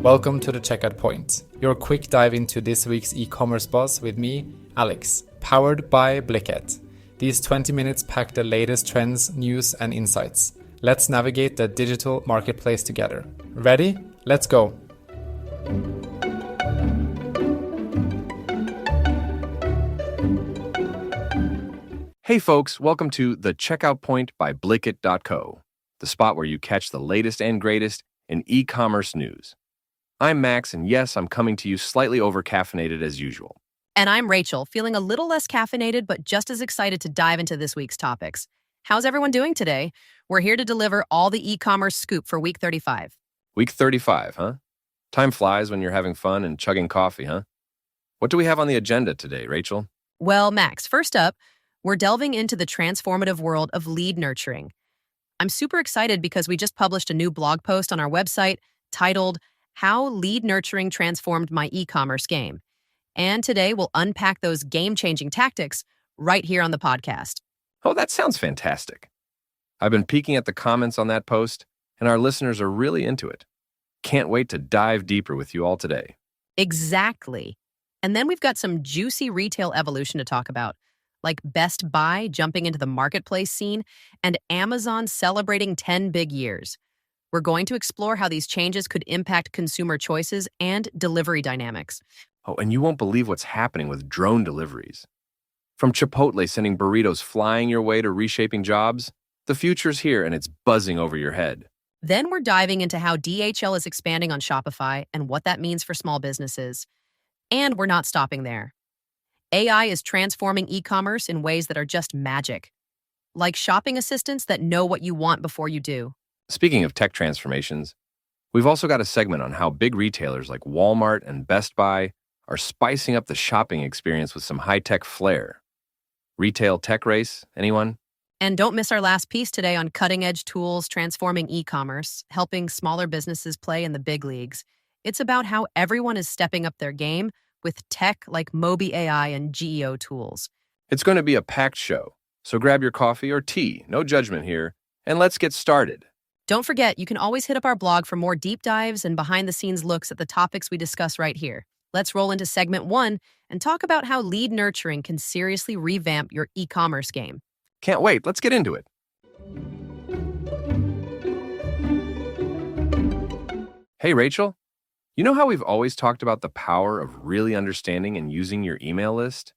Welcome to the Checkout Point, your quick dive into this week's e-commerce buzz with me, Alex, powered by Blicket. These 20 minutes pack the latest trends, news, and insights. Let's navigate the digital marketplace together. Ready? Let's go! Hey folks, welcome to The Checkout Point by Blicket.co, the spot where you catch the latest and greatest in e-commerce news. I'm Max, and yes, I'm coming to you slightly over-caffeinated as usual. And I'm Rachel, feeling a little less caffeinated, but just as excited to dive into this week's topics. How's everyone doing today? We're here to deliver all the e-commerce scoop for week 35. Week 35, huh? Time flies when you're having fun and chugging coffee, huh? What do we have on the agenda today, Rachel? Well, Max, first up, we're delving into the transformative world of lead nurturing. I'm super excited because we just published a new blog post on our website titled, How Lead Nurturing Transformed My E-Commerce Game. And today we'll unpack those game-changing tactics right here on the podcast. Oh, that sounds fantastic. I've been peeking at the comments on that post, and our listeners are really into it. Can't wait to dive deeper with you all today. Exactly. And then we've got some juicy retail evolution to talk about, like Best Buy jumping into the marketplace scene and Amazon celebrating 10 big years. We're going to explore how these changes could impact consumer choices and delivery dynamics. Oh, and you won't believe what's happening with drone deliveries. From Chipotle sending burritos flying your way to reshaping jobs, the future's here and it's buzzing over your head. Then we're diving into how DHL is expanding on Shopify and what that means for small businesses. And we're not stopping there. AI is transforming e-commerce in ways that are just magic, like shopping assistants that know what you want before you do. Speaking of tech transformations, we've also got a segment on how big retailers like Walmart and Best Buy are spicing up the shopping experience with some high-tech flair. Retail tech race, anyone? And don't miss our last piece today on cutting-edge tools transforming e-commerce, helping smaller businesses play in the big leagues. It's about how everyone is stepping up their game with tech like Mobi AI and GEO tools. It's going to be a packed show, so grab your coffee or tea, no judgment here, and let's get started. Don't forget, you can always hit up our blog for more deep dives and behind-the-scenes looks at the topics we discuss right here. Let's roll into segment 1 and talk about how lead nurturing can seriously revamp your e-commerce game. Can't wait, let's get into it. Hey, Rachel. You know how we've always talked about the power of really understanding and using your email list?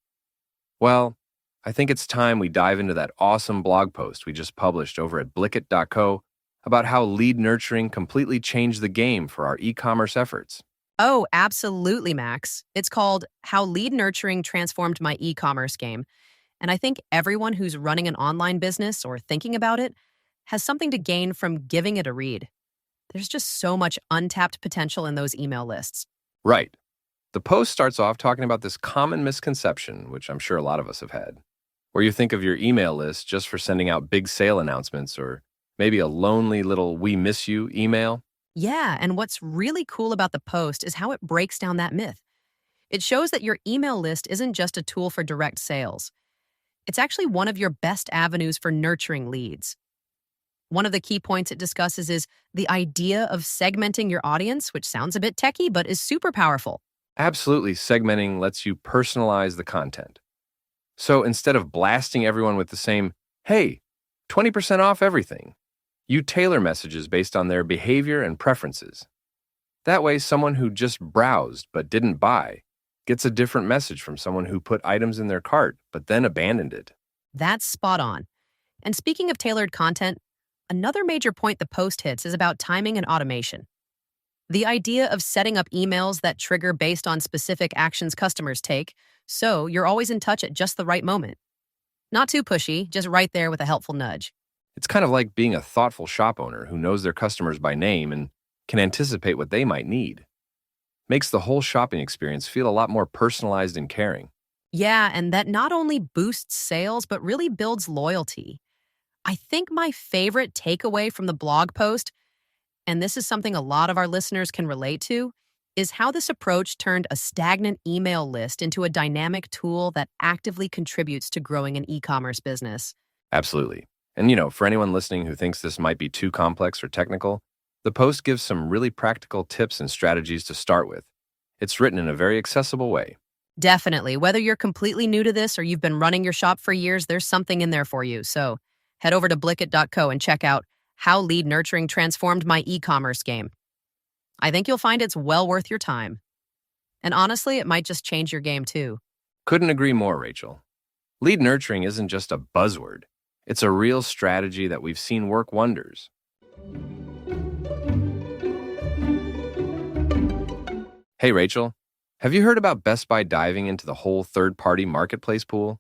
Well, I think it's time we dive into that awesome blog post we just published over at Blicket.co about how lead nurturing completely changed the game for our e-commerce efforts. Oh, absolutely, Max. It's called How Lead Nurturing Transformed My E-Commerce Game. And I think everyone who's running an online business or thinking about it has something to gain from giving it a read. There's just so much untapped potential in those email lists. Right. The post starts off talking about this common misconception, which I'm sure a lot of us have had, where you think of your email list just for sending out big sale announcements or maybe a lonely little "we miss you" email. Yeah, and what's really cool about the post is how it breaks down that myth. It shows that your email list isn't just a tool for direct sales. It's actually one of your best avenues for nurturing leads. One of the key points it discusses is the idea of segmenting your audience, which sounds a bit techy, but is super powerful. Absolutely, segmenting lets you personalize the content. So instead of blasting everyone with the same, hey, 20% off everything, you tailor messages based on their behavior and preferences. That way, someone who just browsed but didn't buy gets a different message from someone who put items in their cart but then abandoned it. That's spot on. And speaking of tailored content, another major point the post hits is about timing and automation. The idea of setting up emails that trigger based on specific actions customers take, so you're always in touch at just the right moment. Not too pushy, just right there with a helpful nudge. It's kind of like being a thoughtful shop owner who knows their customers by name and can anticipate what they might need. Makes the whole shopping experience feel a lot more personalized and caring. Yeah, and that not only boosts sales, but really builds loyalty. I think my favorite takeaway from the blog post, and this is something a lot of our listeners can relate to, is how this approach turned a stagnant email list into a dynamic tool that actively contributes to growing an e-commerce business. Absolutely. And for anyone listening who thinks this might be too complex or technical, The post gives some really practical tips and strategies to start with. It's written in a very accessible way. Definitely. Whether you're completely new to this or you've been running your shop for years, there's something in there for you. So head over to blicket.co and check out How Lead Nurturing Transformed My E-commerce Game. I think you'll find it's well worth your time. And honestly, it might just change your game too. Couldn't agree more, Rachel. Lead nurturing isn't just a buzzword. It's a real strategy that we've seen work wonders. Hey, Rachel, have you heard about Best Buy diving into the whole third-party marketplace pool?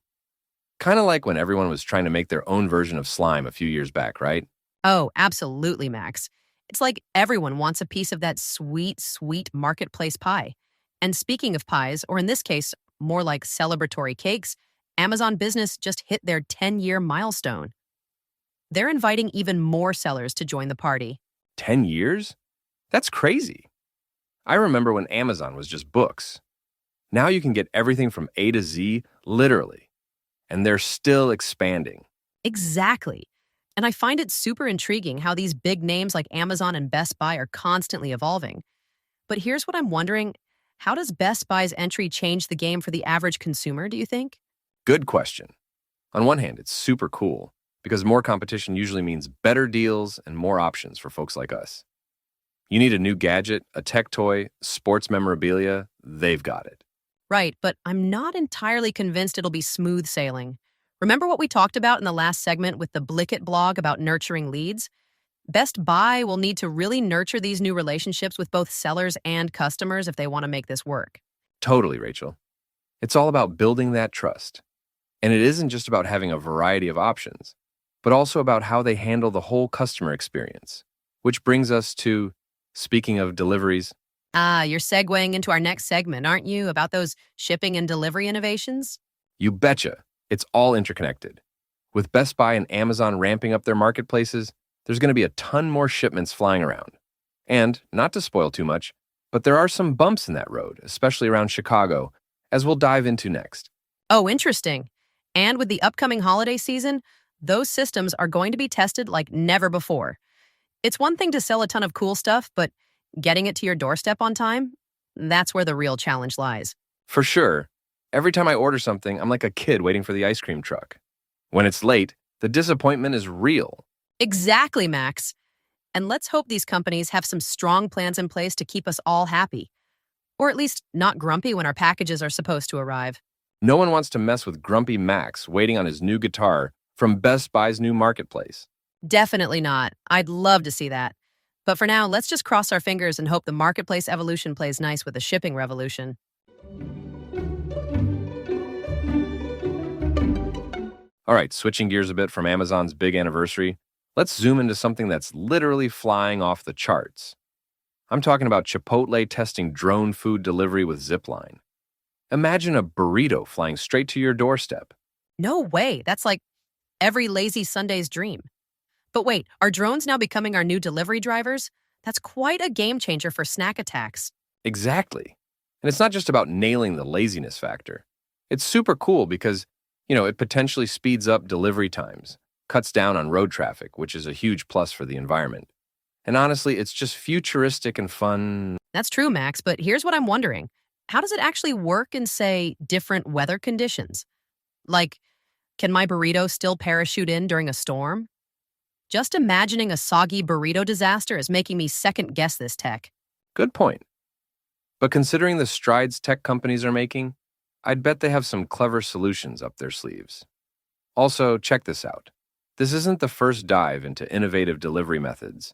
Kind of like when everyone was trying to make their own version of slime a few years back, right? Oh, absolutely, Max. It's like everyone wants a piece of that sweet, sweet marketplace pie. And speaking of pies, or in this case, more like celebratory cakes, Amazon Business just hit their 10-year milestone. They're inviting even more sellers to join the party. 10 years? That's crazy. I remember when Amazon was just books. Now you can get everything from A to Z, literally. And they're still expanding. Exactly. And I find it super intriguing how these big names like Amazon and Best Buy are constantly evolving. But here's what I'm wondering. How does Best Buy's entry change the game for the average consumer, do you think? Good question. On one hand, it's super cool because more competition usually means better deals and more options for folks like us. You need a new gadget, a tech toy, sports memorabilia, they've got it. Right, but I'm not entirely convinced it'll be smooth sailing. Remember what we talked about in the last segment with the Blicket blog about nurturing leads? Best Buy will need to really nurture these new relationships with both sellers and customers if they want to make this work. Totally, Rachel. It's all about building that trust. And it isn't just about having a variety of options, but also about how they handle the whole customer experience. Which brings us to, speaking of deliveries. You're segueing into our next segment, aren't you, about those shipping and delivery innovations? You betcha. It's all interconnected. With Best Buy and Amazon ramping up their marketplaces, there's going to be a ton more shipments flying around. And, not to spoil too much, but there are some bumps in that road, especially around Chicago, as we'll dive into next. Oh, interesting. And with the upcoming holiday season, those systems are going to be tested like never before. It's one thing to sell a ton of cool stuff, but getting it to your doorstep on time, that's where the real challenge lies. For sure. Every time I order something, I'm like a kid waiting for the ice cream truck. When it's late, the disappointment is real. Exactly, Max. And let's hope these companies have some strong plans in place to keep us all happy. Or at least not grumpy when our packages are supposed to arrive. No one wants to mess with Grumpy Max waiting on his new guitar from Best Buy's new marketplace. Definitely not. I'd love to see that. But for now, let's just cross our fingers and hope the marketplace evolution plays nice with the shipping revolution. All right, switching gears a bit from Amazon's big anniversary, let's zoom into something that's literally flying off the charts. I'm talking about Chipotle testing drone food delivery with Zipline. Imagine a burrito flying straight to your doorstep. No way. That's like every lazy Sunday's dream. But wait, are drones now becoming our new delivery drivers? That's quite a game changer for snack attacks. Exactly. And it's not just about nailing the laziness factor. It's super cool because, it potentially speeds up delivery times, cuts down on road traffic, which is a huge plus for the environment. And honestly, it's just futuristic and fun. That's true, Max, but here's what I'm wondering. How does it actually work in, say, different weather conditions? Like, can my burrito still parachute in during a storm? Just imagining a soggy burrito disaster is making me second-guess this tech. Good point. But considering the strides tech companies are making, I'd bet they have some clever solutions up their sleeves. Also, check this out. This isn't the first dive into innovative delivery methods.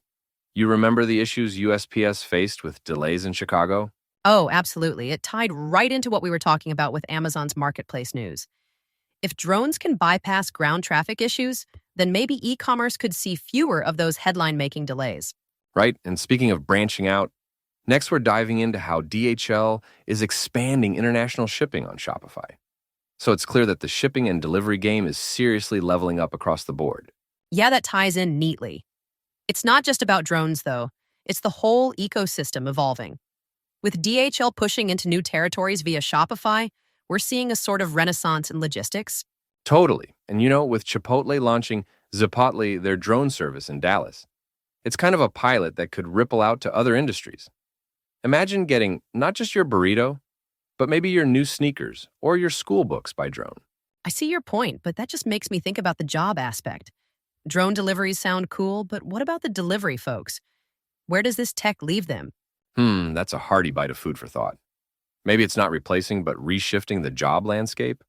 You remember the issues USPS faced with delays in Chicago? Oh, absolutely. It tied right into what we were talking about with Amazon's marketplace news. If drones can bypass ground traffic issues, then maybe e-commerce could see fewer of those headline-making delays. Right, and speaking of branching out, next we're diving into how DHL is expanding international shipping on Shopify. So it's clear that the shipping and delivery game is seriously leveling up across the board. Yeah, that ties in neatly. It's not just about drones, though. It's the whole ecosystem evolving. With DHL pushing into new territories via Shopify, we're seeing a sort of renaissance in logistics. Totally. And with Chipotle launching Zipotle, their drone service in Dallas, It's kind of a pilot that could ripple out to other industries. Imagine getting not just your burrito, but maybe your new sneakers or your school books by drone. I see your point, but that just makes me think about the job aspect. Drone deliveries sound cool, but what about the delivery folks? Where does this tech leave them? That's a hearty bite of food for thought. Maybe it's not replacing, but reshifting the job landscape?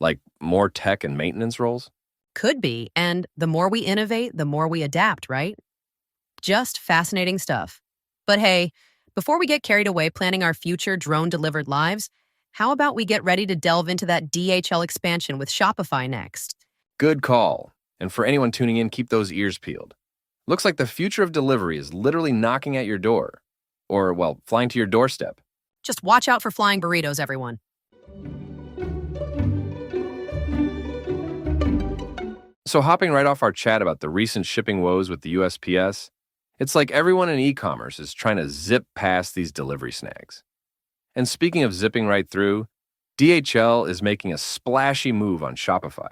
Like more tech and maintenance roles? Could be, and the more we innovate, the more we adapt, right? Just fascinating stuff. But hey, before we get carried away planning our future drone-delivered lives, how about we get ready to delve into that DHL expansion with Shopify next? Good call. And for anyone tuning in, keep those ears peeled. Looks like the future of delivery is literally knocking at your door. Or, well, flying to your doorstep. Just watch out for flying burritos, everyone. So hopping right off our chat about the recent shipping woes with the USPS, it's like everyone in e-commerce is trying to zip past these delivery snags. And speaking of zipping right through, DHL is making a splashy move on Shopify.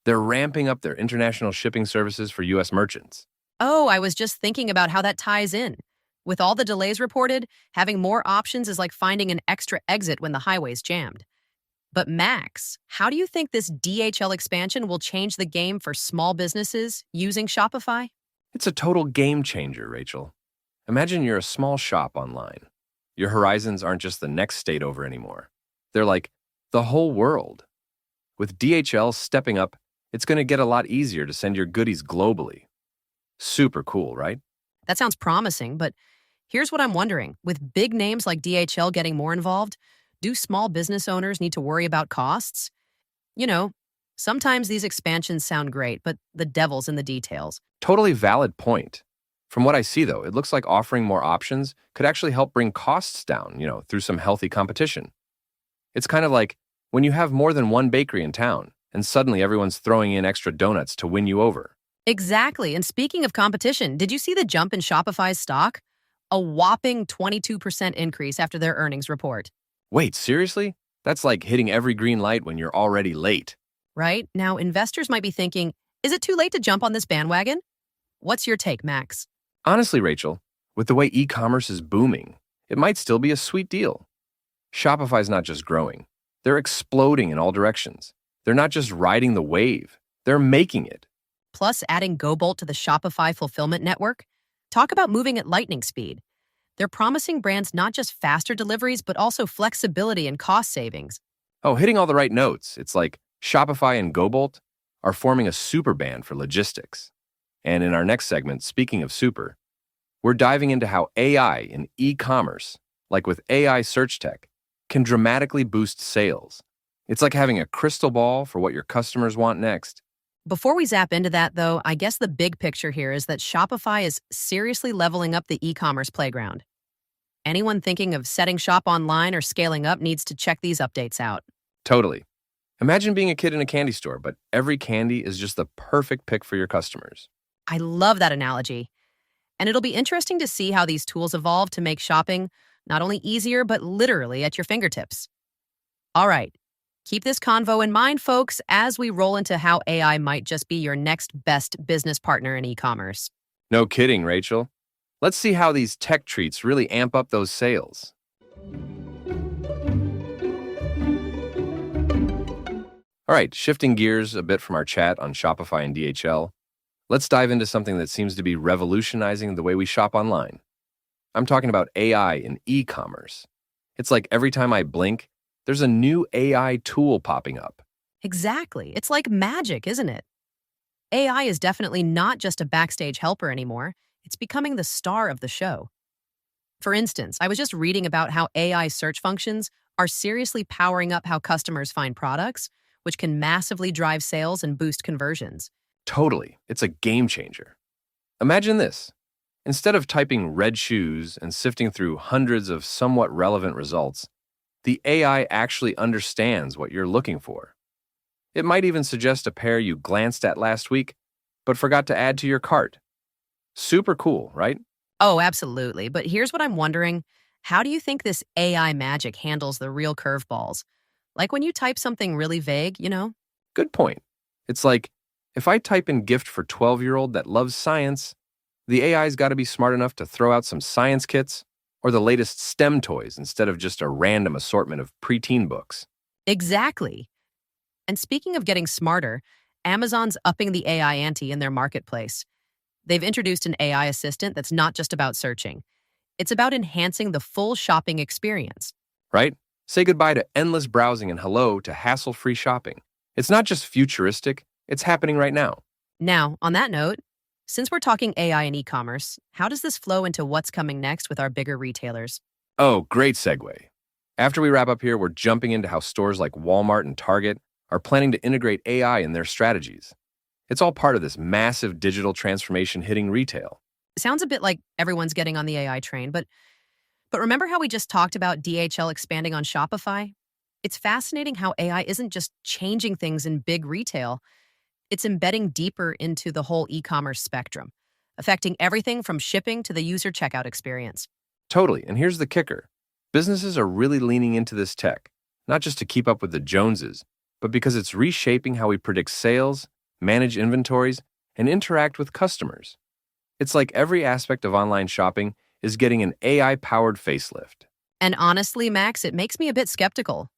They're ramping up their international shipping services for US merchants. Oh, I was just thinking about how that ties in. With all the delays reported, having more options is like finding an extra exit when the highway's jammed. But Max, how do you think this DHL expansion will change the game for small businesses using Shopify? It's a total game changer, Rachel. Imagine you're a small shop online. Your horizons aren't just the next state over anymore. They're like the whole world. With DHL stepping up, it's going to get a lot easier to send your goodies globally. Super cool, right? That sounds promising, but here's what I'm wondering. With big names like DHL getting more involved, do small business owners need to worry about costs? You know, sometimes these expansions sound great, but the devil's in the details. Totally valid point. From what I see, though, it looks like offering more options could actually help bring costs down, through some healthy competition. It's kind of like when you have more than one bakery in town, and suddenly everyone's throwing in extra donuts to win you over. Exactly. And speaking of competition, did you see the jump in Shopify's stock? A whopping 22% increase after their earnings report. Wait, seriously? That's like hitting every green light when you're already late. Right? Now, investors might be thinking, is it too late to jump on this bandwagon? What's your take, Max? Honestly, Rachel, with the way e-commerce is booming, it might still be a sweet deal. Shopify's not just growing. They're exploding in all directions. They're not just riding the wave. They're making it. Plus, adding GoBolt to the Shopify fulfillment network. Talk about moving at lightning speed. They're promising brands not just faster deliveries, but also flexibility and cost savings. Oh, hitting all the right notes. It's like Shopify and GoBolt are forming a super band for logistics. And in our next segment, speaking of super, we're diving into how AI in e-commerce, like with AI search tech, can dramatically boost sales. It's like having a crystal ball for what your customers want next. Before we zap into that, though, I guess the big picture here is that Shopify is seriously leveling up the e-commerce playground. Anyone thinking of setting shop online or scaling up needs to check these updates out. Totally. Imagine being a kid in a candy store, but every candy is just the perfect pick for your customers. I love that analogy. And it'll be interesting to see how these tools evolve to make shopping not only easier, but literally at your fingertips. All right. Keep this convo in mind, folks, as we roll into how AI might just be your next best business partner in e-commerce. No kidding, Rachel. Let's see how these tech treats really amp up those sales. All right, shifting gears a bit from our chat on Shopify and DHL, let's dive into something that seems to be revolutionizing the way we shop online. I'm talking about AI in e-commerce. It's like every time I blink, there's a new AI tool popping up. Exactly. It's like magic, isn't it? AI is definitely not just a backstage helper anymore. It's becoming the star of the show. For instance, I was just reading about how AI search functions are seriously powering up how customers find products, which can massively drive sales and boost conversions. Totally. It's a game changer. Imagine this. Instead of typing red shoes and sifting through hundreds of somewhat relevant results, the AI actually understands what you're looking for. It might even suggest a pair you glanced at last week, but forgot to add to your cart. Super cool, right? Oh, absolutely. But here's what I'm wondering. How do you think this AI magic handles the real curveballs? Like when you type something really vague, Good point. It's like, if I type in gift for 12-year-old that loves science, The AI's got to be smart enough to throw out some science kits or the latest STEM toys instead of just a random assortment of preteen books. Exactly. And speaking of getting smarter, Amazon's upping the AI ante in their marketplace. They've introduced an AI assistant that's not just about searching. It's about enhancing the full shopping experience. Right? Say goodbye to endless browsing and hello to hassle-free shopping. It's not just futuristic, it's happening right now. Now, on that note, since we're talking AI and e-commerce, how does this flow into what's coming next with our bigger retailers? Oh, great segue. After we wrap up here, we're jumping into how stores like Walmart and Target are planning to integrate AI in their strategies. It's all part of this massive digital transformation hitting retail. Sounds a bit like everyone's getting on the AI train, but remember how we just talked about DHL expanding on Shopify? It's fascinating how AI isn't just changing things in big retail. It's embedding deeper into the whole e-commerce spectrum, affecting everything from shipping to the user checkout experience. Totally, and here's the kicker. Businesses are really leaning into this tech, not just to keep up with the Joneses, but because it's reshaping how we predict sales, manage inventories, and interact with customers. It's like every aspect of online shopping is getting an AI-powered facelift. And honestly, Max, it makes me a bit skeptical.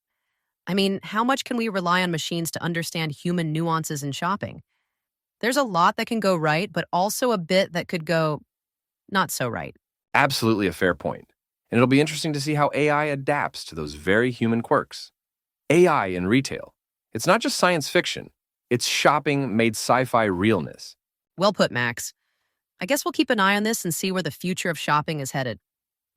I mean, how much can we rely on machines to understand human nuances in shopping? There's a lot that can go right, but also a bit that could go not so right. Absolutely a fair point. And it'll be interesting to see how AI adapts to those very human quirks. AI in retail. It's not just science fiction. It's shopping made sci-fi realness. Well put, Max. I guess we'll keep an eye on this and see where the future of shopping is headed.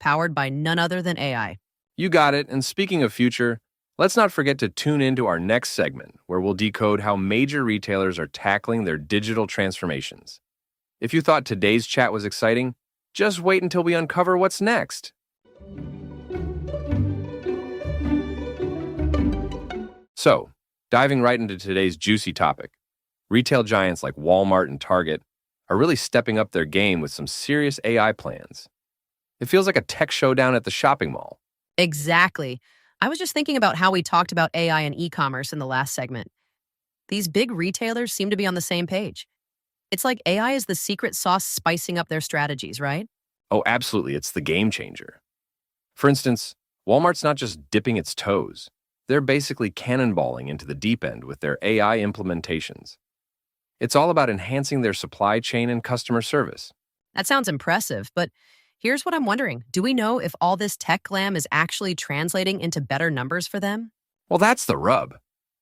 Powered by none other than AI. You got it. And speaking of future, let's not forget to tune into our next segment, where we'll decode how major retailers are tackling their digital transformations. If you thought today's chat was exciting, just wait until we uncover what's next. So, diving right into today's juicy topic, retail giants like Walmart and Target are really stepping up their game with some serious AI plans. It feels like a tech showdown at the shopping mall. Exactly. I was just thinking about how we talked about AI and e-commerce in the last segment. These big retailers seem to be on the same page. It's like AI is the secret sauce spicing up their strategies, right? Oh, absolutely, it's the game changer. For instance, Walmart's not just dipping its toes. They're basically cannonballing into the deep end with their AI implementations. It's all about enhancing their supply chain and customer service. That sounds impressive, but here's what I'm wondering. Do we know if all this tech glam is actually translating into better numbers for them? Well, that's the rub.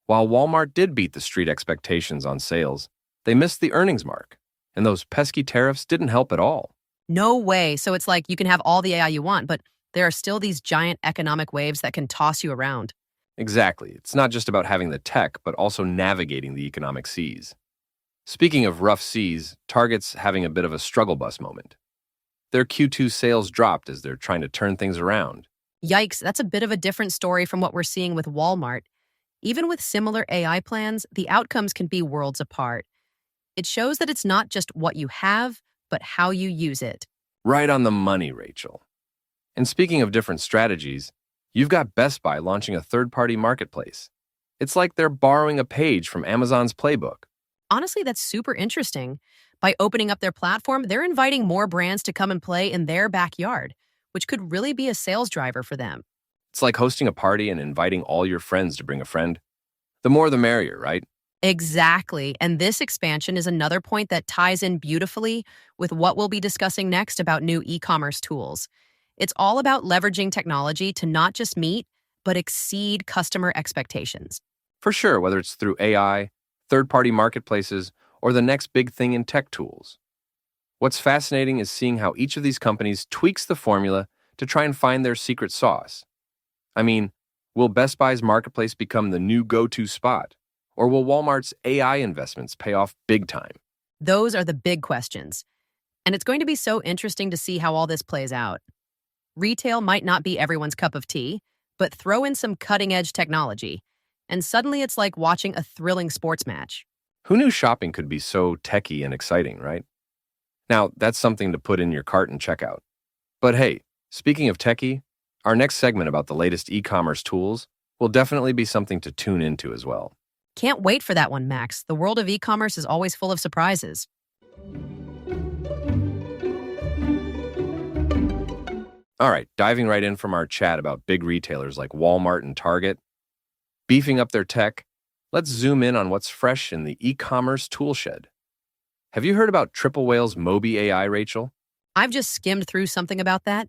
While Walmart did beat the street expectations on sales, they missed the earnings mark, and those pesky tariffs didn't help at all. No way. So it's like you can have all the AI you want, but there are still these giant economic waves that can toss you around. Exactly. It's not just about having the tech, but also navigating the economic seas. Speaking of rough seas, Target's having a bit of a struggle bus moment. Their Q2 sales dropped as they're trying to turn things around. Yikes, that's a bit of a different story from what we're seeing with Walmart. Even with similar AI plans, the outcomes can be worlds apart. It shows that it's not just what you have, but how you use it. Right on the money, Rachel. And speaking of different strategies, you've got Best Buy launching a third-party marketplace. It's like they're borrowing a page from Amazon's playbook. Honestly, that's super interesting. By opening up their platform, they're inviting more brands to come and play in their backyard, which could really be a sales driver for them. It's like hosting a party and inviting all your friends to bring a friend. The more the merrier, right? Exactly. And this expansion is another point that ties in beautifully with what we'll be discussing next about new e-commerce tools. It's all about leveraging technology to not just meet, but exceed customer expectations. For sure, whether it's through AI, third-party marketplaces, or the next big thing in tech tools. What's fascinating is seeing how each of these companies tweaks the formula to try and find their secret sauce. I mean, will Best Buy's marketplace become the new go-to spot? Or will Walmart's AI investments pay off big time? Those are the big questions. And it's going to be so interesting to see how all this plays out. Retail might not be everyone's cup of tea, but throw in some cutting-edge technology, and suddenly it's like watching a thrilling sports match. Who knew shopping could be so techy and exciting, right? Now, that's something to put in your cart and check out. But hey, speaking of techie, our next segment about the latest e-commerce tools will definitely be something to tune into as well. Can't wait for that one, Max. The world of e-commerce is always full of surprises. All right, diving right in from our chat about big retailers like Walmart and Target, beefing up their tech, let's zoom in on what's fresh in the e-commerce toolshed. Have you heard about Triple Whale's Moby AI, Rachel? I've just skimmed through something about that.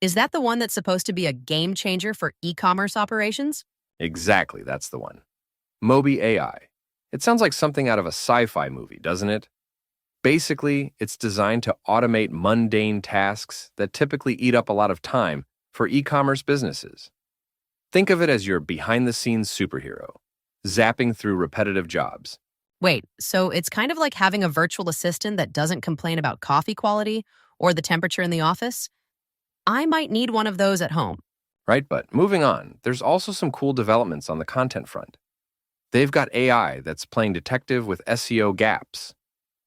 Is that the one that's supposed to be a game changer for e-commerce operations? Exactly, that's the one. Moby AI. It sounds like something out of a sci-fi movie, doesn't it? Basically, it's designed to automate mundane tasks that typically eat up a lot of time for e-commerce businesses. Think of it as your behind-the-scenes superhero, zapping through repetitive jobs. Wait, so it's kind of like having a virtual assistant that doesn't complain about coffee quality or the temperature in the office? I might need one of those at home. Right, but moving on, there's also some cool developments on the content front. They've got AI that's playing detective with SEO gaps.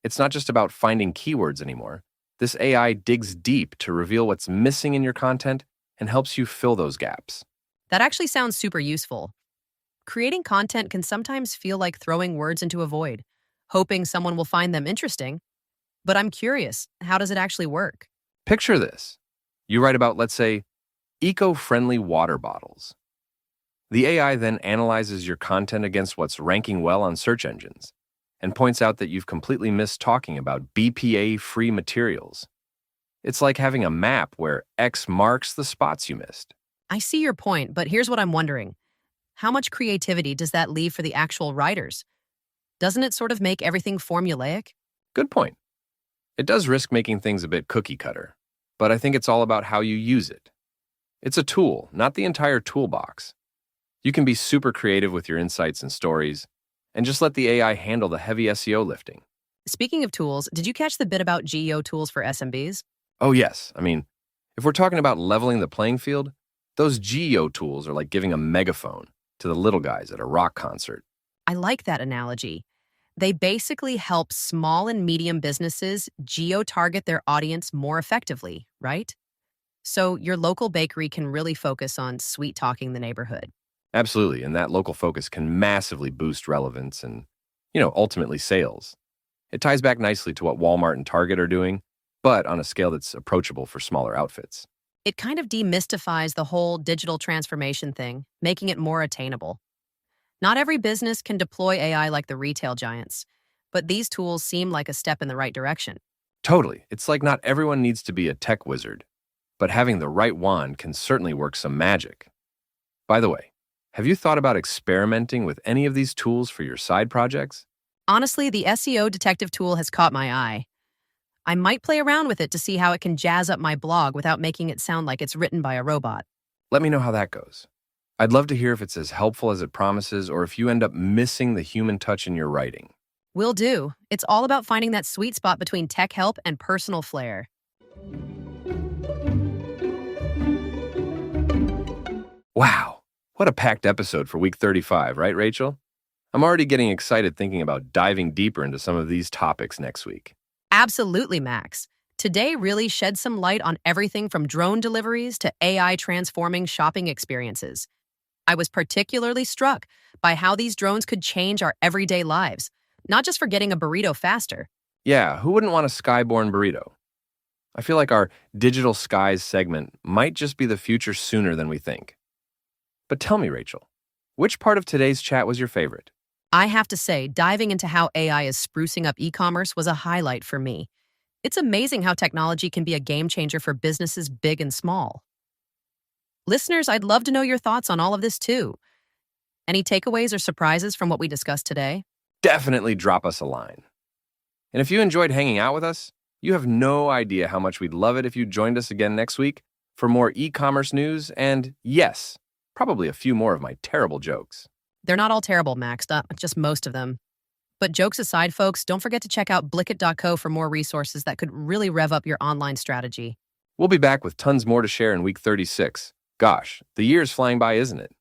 It's not just about finding keywords anymore. This AI digs deep to reveal what's missing in your content and helps you fill those gaps. That actually sounds super useful. Creating content can sometimes feel like throwing words into a void, hoping someone will find them interesting. But I'm curious, how does it actually work? Picture this. You write about, let's say, eco-friendly water bottles. The AI then analyzes your content against what's ranking well on search engines and points out that you've completely missed talking about BPA-free materials. It's like having a map where X marks the spots you missed. I see your point, but here's what I'm wondering. How much creativity does that leave for the actual writers? Doesn't it sort of make everything formulaic? Good point. It does risk making things a bit cookie-cutter, but I think it's all about how you use it. It's a tool, not the entire toolbox. You can be super creative with your insights and stories, and just let the AI handle the heavy SEO lifting. Speaking of tools, did you catch the bit about GEO tools for SMBs? Oh yes, if we're talking about leveling the playing field, those GEO tools are like giving a megaphone to the little guys at a rock concert. I like that analogy. They basically help small and medium businesses geo-target their audience more effectively, right? So your local bakery can really focus on sweet-talking the neighborhood. Absolutely, and that local focus can massively boost relevance and, ultimately sales. It ties back nicely to what Walmart and Target are doing, but on a scale that's approachable for smaller outfits. It kind of demystifies the whole digital transformation thing, making it more attainable. Not every business can deploy AI like the retail giants, but these tools seem like a step in the right direction. Totally. It's like not everyone needs to be a tech wizard, but having the right wand can certainly work some magic. By the way, have you thought about experimenting with any of these tools for your side projects? Honestly, the SEO detective tool has caught my eye. I might play around with it to see how it can jazz up my blog without making it sound like it's written by a robot. Let me know how that goes. I'd love to hear if it's as helpful as it promises or if you end up missing the human touch in your writing. Will do. It's all about finding that sweet spot between tech help and personal flair. Wow, what a packed episode for week 35, right, Rachel? I'm already getting excited thinking about diving deeper into some of these topics next week. Absolutely, Max. Today really shed some light on everything from drone deliveries to AI transforming shopping experiences. I was particularly struck by how these drones could change our everyday lives, not just for getting a burrito faster. Yeah, who wouldn't want a skyborne burrito? I feel like our Digital Skies segment might just be the future sooner than we think. But tell me, Rachel, which part of today's chat was your favorite? I have to say, diving into how AI is sprucing up e-commerce was a highlight for me. It's amazing how technology can be a game changer for businesses big and small. Listeners, I'd love to know your thoughts on all of this too. Any takeaways or surprises from what we discussed today? Definitely drop us a line. And if you enjoyed hanging out with us, you have no idea how much we'd love it if you joined us again next week for more e-commerce news and, yes, probably a few more of my terrible jokes. They're not all terrible, Max, just most of them. But jokes aside, folks, don't forget to check out blicket.co for more resources that could really rev up your online strategy. We'll be back with tons more to share in week 36. Gosh, the year's flying by, isn't it?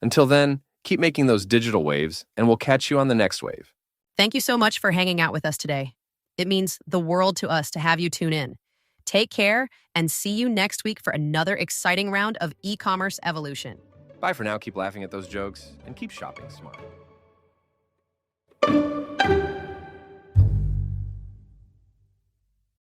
Until then, keep making those digital waves, and we'll catch you on the next wave. Thank you so much for hanging out with us today. It means the world to us to have you tune in. Take care, and see you next week for another exciting round of e-commerce evolution. Bye for now, keep laughing at those jokes, and keep shopping smart.